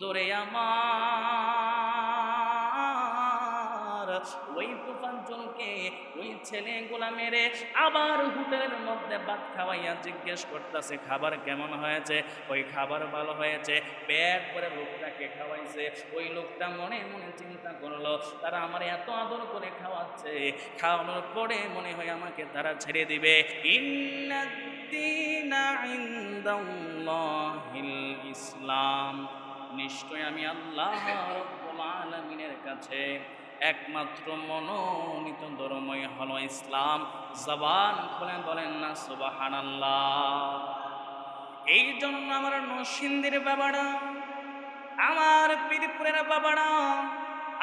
বন্ধুরে আমার, ওই তুফানজলকে ওই ছেলেগুলা মেরে আবার হোটেলের মধ্যে ভাত খাওয়াইয়া জিজ্ঞেস করতেছে খাবার কেমন হয়েছে। ওই খাবার ভালো হয়েছে, পেট করে লোকটাকে খাওয়াইছে। ওই লোকটা মনে মনে চিন্তা করলো, তারা আমার এত আদর করে খাওয়াচ্ছে, খাওয়ানোর পরে মনে হয় আমাকে তারা ছেড়ে দিবে। ইন্নাদ্দীনা ইনদাল্লাহিল ইসলাম, নিশ্চয় আমি আল্লাহ রাব্বুল আলামিনের কাছে একমাত্র মনোনীত ধর্মই হলো ইসলাম। জবান খুলে বলেন না সুবহানাল্লাহ। এই জন্য আমার নরসিংদীর বাবারা, আমার পীরপুরের বাবারা,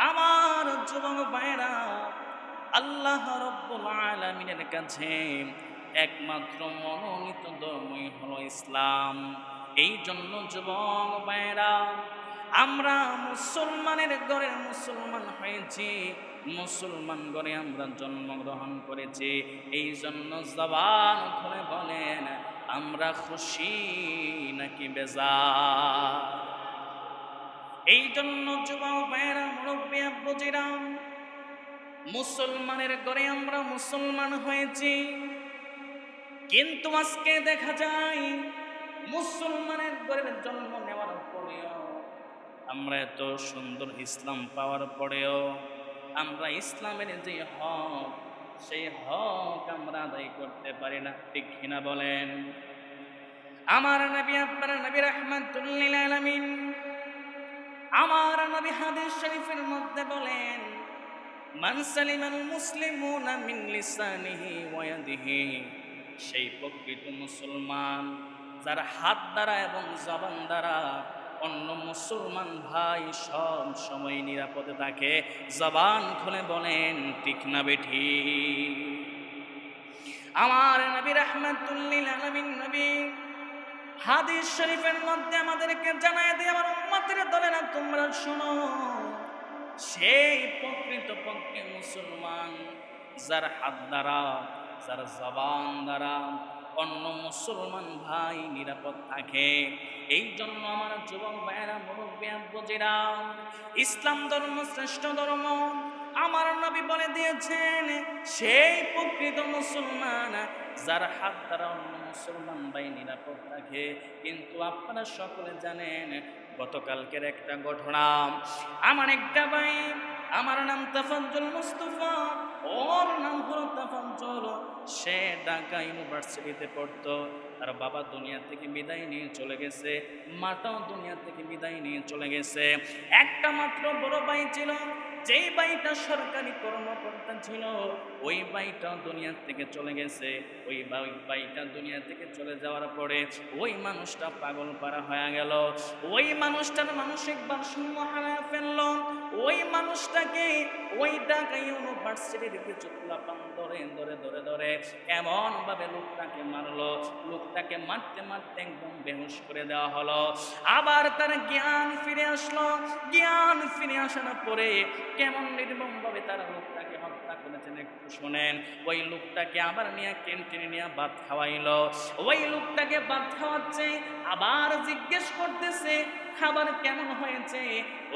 আমার যুবক ভাইরা, আল্লাহ রাব্বুল আলামিনের কাছে একমাত্র মনোনীত ধর্মই হলো ইসলাম। এই জন্য যুবক ভাইরা, আমরা মুসলমানের ঘরের মুসলমান হয়েছি, মুসলমান ঘরে আমরা জন্মগ্রহণ করেছি। এই জন্য জবান খুলে বলেন, আমরা খুশি নাকি বেজার? এই জন্য যুবক ভাইরা, মুরব্বী আব্বুজিরা, মুসলমানের ঘরে আমরা মুসলমান হয়েছি, কিন্তু আজকে দেখা যায় মুসলমানের ঘরে জন্ম নেওয়ার পরেও, আমরা এত সুন্দর ইসলাম পাওয়ার পরেও আমরা ইসলামের যে হক, সেই হক আমরা আদায় করতে পারি না। ঠিক কিনা বলেন? আমার নবী, আপনার নবী রাহমাতুল লিল আলামিন, আমার নবী হাদিস শরীফের মধ্যে বলেন, মান সালিমাল মুসলিমুনা মিন লিসানিহি ওয়া ইয়াদিহি, সেই প্রকৃত মুসলমান যার হাত দ্বারা এবং জবান দ্বারা অন্য মুসলমান ভাই সব সময় নিরাপদে থাকে। জবান খুলে বলেন ঠিক না বেঠিক? আমার নবী রাহমাতুল লিল আলামিন নবী হাদিস শরীফের মধ্যে আমাদেরকে জানায় দিয়ে, আমার উম্মতের দলে না, তোমরা শোনো, সেই প্রকৃত পক্ষে মুসলমান যার হাত দ্বারা, যার জবান দ্বারা অন্য মুসলমান ভাই নিরাপদ থাকে। এই জন্য আমার যুবক ভাইয়েরা, মুরব্বী আব্বুজিরা, ইসলাম ধর্ম শ্রেষ্ঠ ধর্ম। আমার নবী বলে দিয়েছেন, সেই প্রকৃত মুসলমান যার হাত দ্বারা অন্য মুসলমান ভাই নিরাপদ থাকে। কিন্তু আপনারা সকলে জানেন, গতকালকের একটা ঘটনা, আমার একটা ভাই, আমার নাম তাফাজ্জুল মুস্তাফা, ওর নাম হলো তাফাজ্জুল, সে ঢাকা ইউনিভার্সিটিতে পড়তো। তার বাবা দুনিয়া থেকে বিদায় নিয়ে চলে গেছে, মাটাও দুনিয়া থেকে বিদায় নিয়ে চলে গেছে। একটা মাত্র বড় ভাই ছিল, যেই ভাইটা সরকারি কর্মকর্তা ছিল, ওই ভাইটা দুনিয়া থেকে চলে গেছে। ওই ভাইটা দুনিয়া থেকে চলে যাওয়ার পরে ওই মানুষটা পাগল পারা হয়ে গেল। ওই মানুষটার মানসিক ভারসাম্য হারিয়ে ফেলল। ওই মানুষটাকে ওই ঢাকা ইউনিভার্সিটির কিছু পোলাপান ধরে ধরে ধরে ধরে এমন ভাবে লোকটাকে মারলো, লোকটাকে মারতে মারতে একদম বেহুশ করে দেওয়া হলো। আবার তার জ্ঞান ফিরে আসলো। জ্ঞান ফিরে আসার পরে কেমন নির্মমভাবে তারা লোকটাকে হত্যা করেছেন একটু শোনেন। ওই লোকটাকে আবার নিয়ে ক্যান্টিনে নিয়ে ভাত খাওয়াইলো। ওই লোকটাকে ভাত খাওয়াচ্ছে, আবার জিজ্ঞেস করতেছে খাবার কেমন হয়েছে।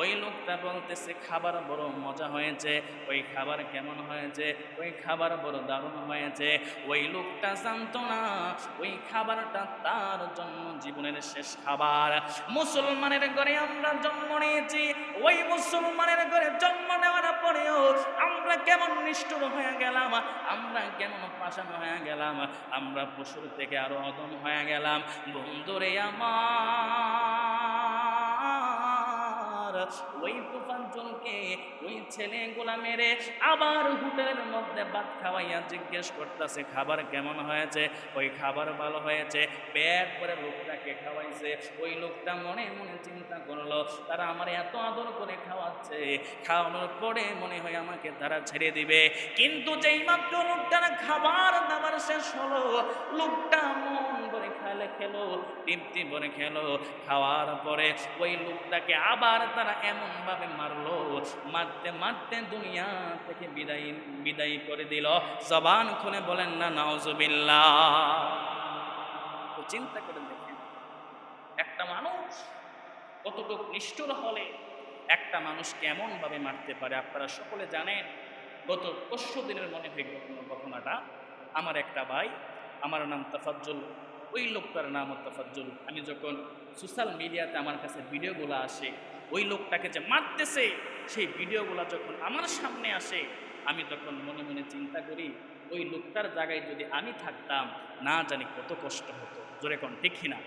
ওই লোকটা বলতেছে খাবার বড় মজা হয়েছে। ওই খাবার কেমন হয়েছে? ওই খাবার বড় দারুণ হয়েছে। ওই লোকটা জানতো না ওই খাবারটা তার জন্য জীবনের শেষ খাবার। মুসলমানের ঘরে আমরা জন্ম নিয়েছি, ওই মুসলমানের ঘরে জন্ম নেওয়ার পরেও আমরা কেমন নিষ্ঠুর হয়ে গেলাম, আমরা কেমন পাষাণ হয়ে গেলাম, আমরা পশুর থেকে আরো অদম হয়ে গেলাম। বন্ধুরে আমার, ওই তুফানজলকে ওই ছেলেগুলা মেরে আবার হোটেলের মধ্যে ভাত খাওয়াইয়া জিজ্ঞেস করতেছে খাবার কেমন হয়েছে। ওই খাবার ভালো হয়েছে, পেট করে লোকটাকে খাওয়াইছে। ওই লোকটা মনে মনে চিন্তা করলো, তারা আমার এত আদর করে খাওয়াচ্ছে, খাওয়ানোর পরে মনে হয় আমাকে তারা ছেড়ে দিবে। কিন্তু যেই মাত্র লোকটার খাবার দাবার শেষ হলো, লোকটা মন ভরে খেলো, তৃপ্তি ভরে খেলো। খাওয়ার পরে ওই লোকটাকে আবার তারা এমন ভাবে মারলো, মারতে মারতে দুনিয়া থেকে বিদায় করে দিল। জবান খুলে বলেন না নাউজুবিল্লাহ। তো চিন্তা করে দেখেন, একটা মানুষ কতটুকু নিষ্ঠুর হলে একটা মানুষকে এমনভাবে মারতে পারে। আপনারা সকলে জানেন, গত 5 দিনের মনে হয় ঘটনাটা। আমার একটা ভাই, আমার নাম তাফাজ্জুল, ওই লোকটার নামও তাফাজ্জুল। আমি যখন সোশ্যাল মিডিয়াতে আমার কাছে ভিডিওগুলো আসে, ওই লোকটাকে যে মারতেছে সেই ভিডিওগুলো যখন আমার সামনে আসে, আমি তখন মনে মনে চিন্তা করি, ওই লোকটার জায়গায় যদি আমি থাকতাম, না জানি কত কষ্ট হতো। জোরে কোন ঠিক কিনা?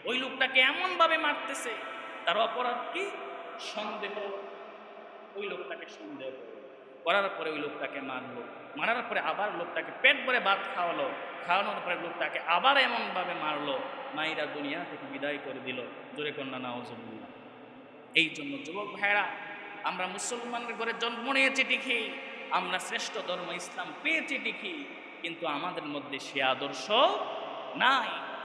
ওই লোকটাকে এমনভাবে মারতেছে, তার অপরাধ কি? সন্দেহ। ওই লোকটাকে সন্দেহ করলো, করার পরে ওই লোকটাকে মারলো, মারার পরে আবার লোকটাকে পেট ভরে ভাত খাওয়ালো, খাওয়ানোর পরে লোকটাকে আবার এমনভাবে মারলো, মাইরা দুনিয়া থেকে বিদায় করে দিল। জোরে কন্যা নাউজুবিল্লাহ। এই জন্য যুবক ভাইরা, আমরা মুসলমানের ঘরে জন্ম নিয়েছি ঠিকই, আমরা শ্রেষ্ঠ ধর্ম ইসলাম পেয়েছি ঠিকই, কিন্তু আমাদের মধ্যে সে আদর্শ নাই।